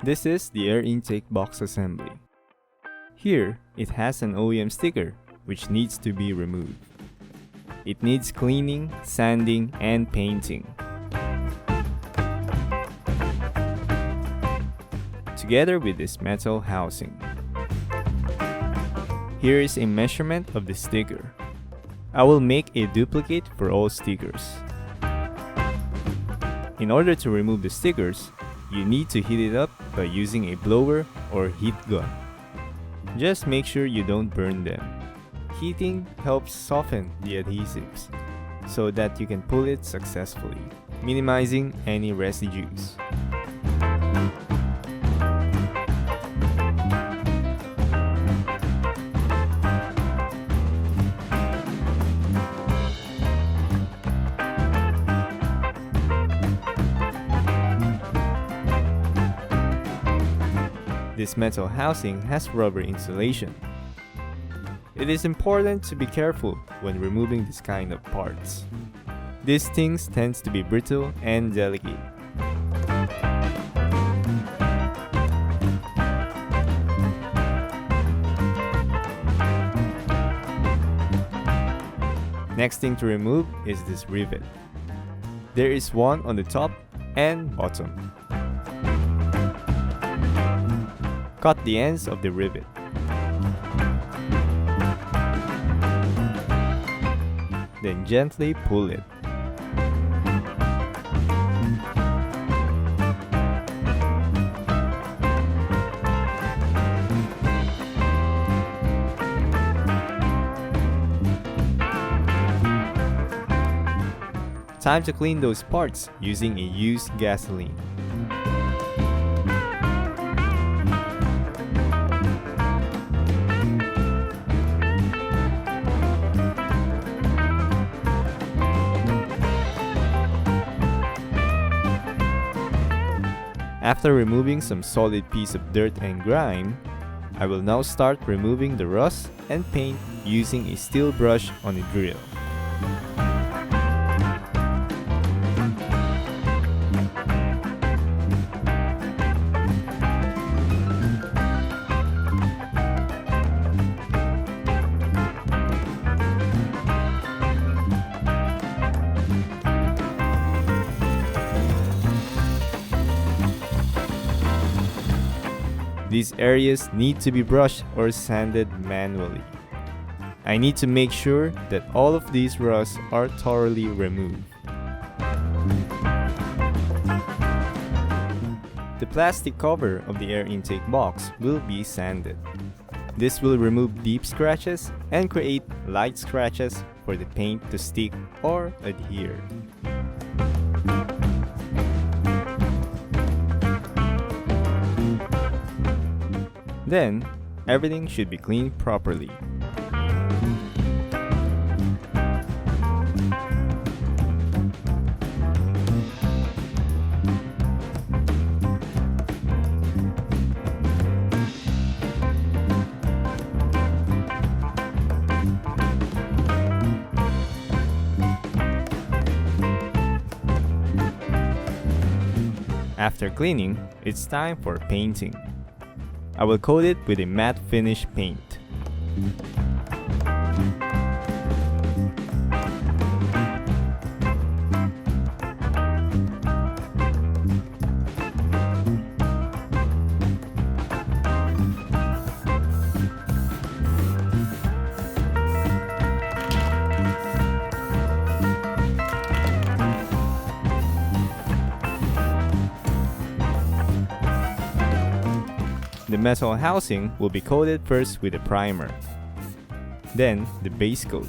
This is the air intake box assembly. Here, it has an OEM sticker, which needs to be removed. It needs cleaning, sanding, and painting. Together with this metal housing. Here is a measurement of the sticker. I will make a duplicate for all stickers. In order to remove the stickers, you need to heat it up by using a blower or heat gun. Just make sure you don't burn them. Heating helps soften the adhesives so that you can pull it successfully, minimizing any residues. This metal housing has rubber insulation. It is important to be careful when removing this kind of parts. These things tend to be brittle and delicate. Next thing to remove is this rivet. There is one on the top and bottom. Cut the ends of the rivet. Then gently pull it. Time to clean those parts using a used gasoline. After removing some solid piece of dirt and grime, I will now start removing the rust and paint using a steel brush on a drill. These areas need to be brushed or sanded manually. I need to make sure that all of these rusts are thoroughly removed. The plastic cover of the air intake box will be sanded. This will remove deep scratches and create light scratches for the paint to stick or adhere. Then, everything should be cleaned properly. After cleaning, it's time for painting. I will coat it with a matte finish paint. The metal housing will be coated first with a primer, then the base coat.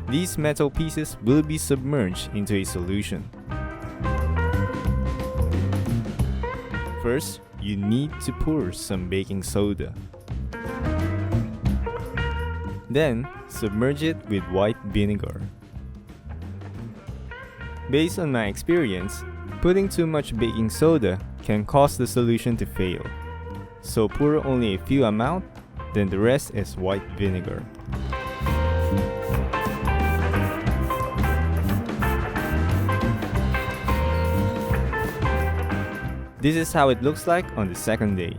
These metal pieces will be submerged into a solution. First, you need to pour some baking soda. Then, submerge it with white vinegar. Based on my experience, putting too much baking soda can cause the solution to fail. So pour only a few amount, then the rest is white vinegar. This is how it looks like on the second day.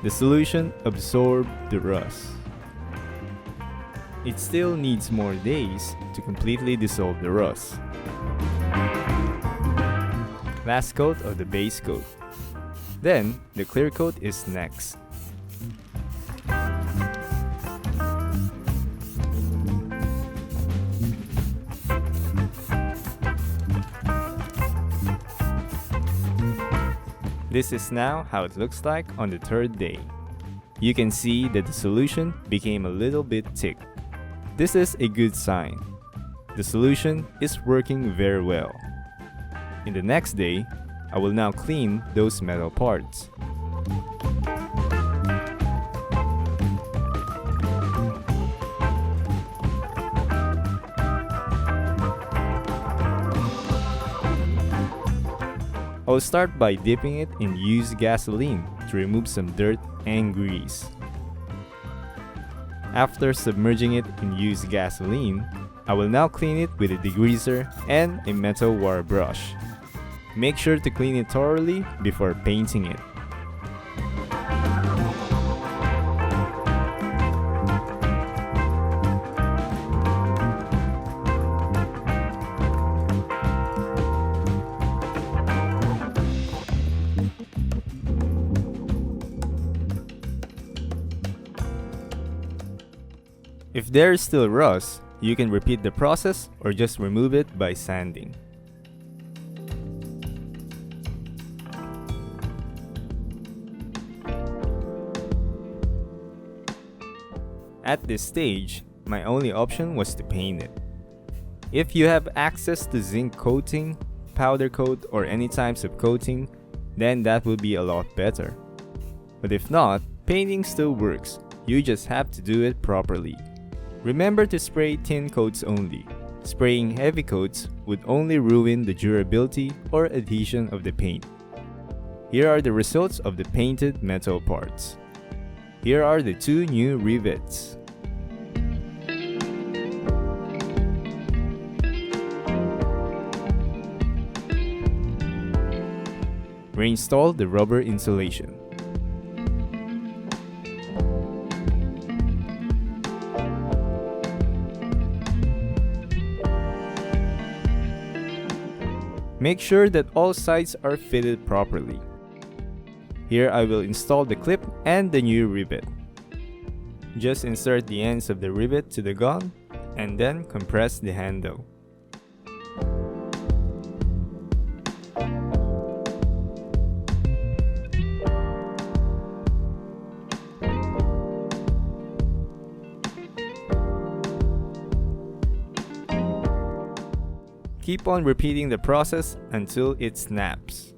The solution absorbed the rust. It still needs more days to completely dissolve the rust. Last coat of the base coat. Then, the clear coat is next. This is now how it looks like on the third day. You can see that the solution became a little bit thick. This is a good sign. The solution is working very well. In the next day, I will now clean those metal parts. I'll start by dipping it in used gasoline to remove some dirt and grease. After submerging it in used gasoline, I will now clean it with a degreaser and a metal wire brush. Make sure to clean it thoroughly before painting it. If there is still rust, you can repeat the process or just remove it by sanding. At this stage, my only option was to paint it. If you have access to zinc coating, powder coat, or any types of coating, then that will be a lot better. But if not, painting still works, you just have to do it properly. Remember to spray thin coats only. Spraying heavy coats would only ruin the durability or adhesion of the paint. Here are the results of the painted metal parts. Here are the two new rivets. Reinstall the rubber insulation. Make sure that all sides are fitted properly. Here I will install the clip and the new rivet. Just insert the ends of the rivet to the gun and then compress the handle. Keep on repeating the process until it snaps.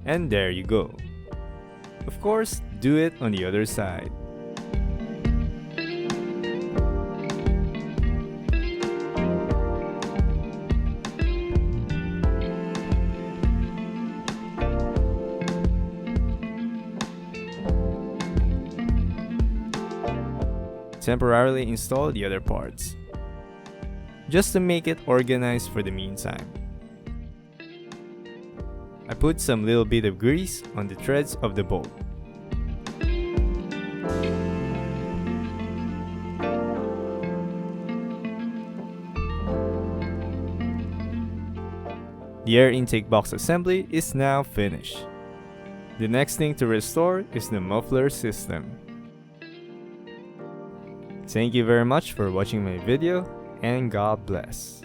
And there you go. Of course, do it on the other side. Temporarily install the other parts, just to make it organized for the meantime. I put some little bit of grease on the threads of the bolt. The air intake box assembly is now finished. The next thing to restore is the muffler system. Thank you very much for watching my video, and God bless.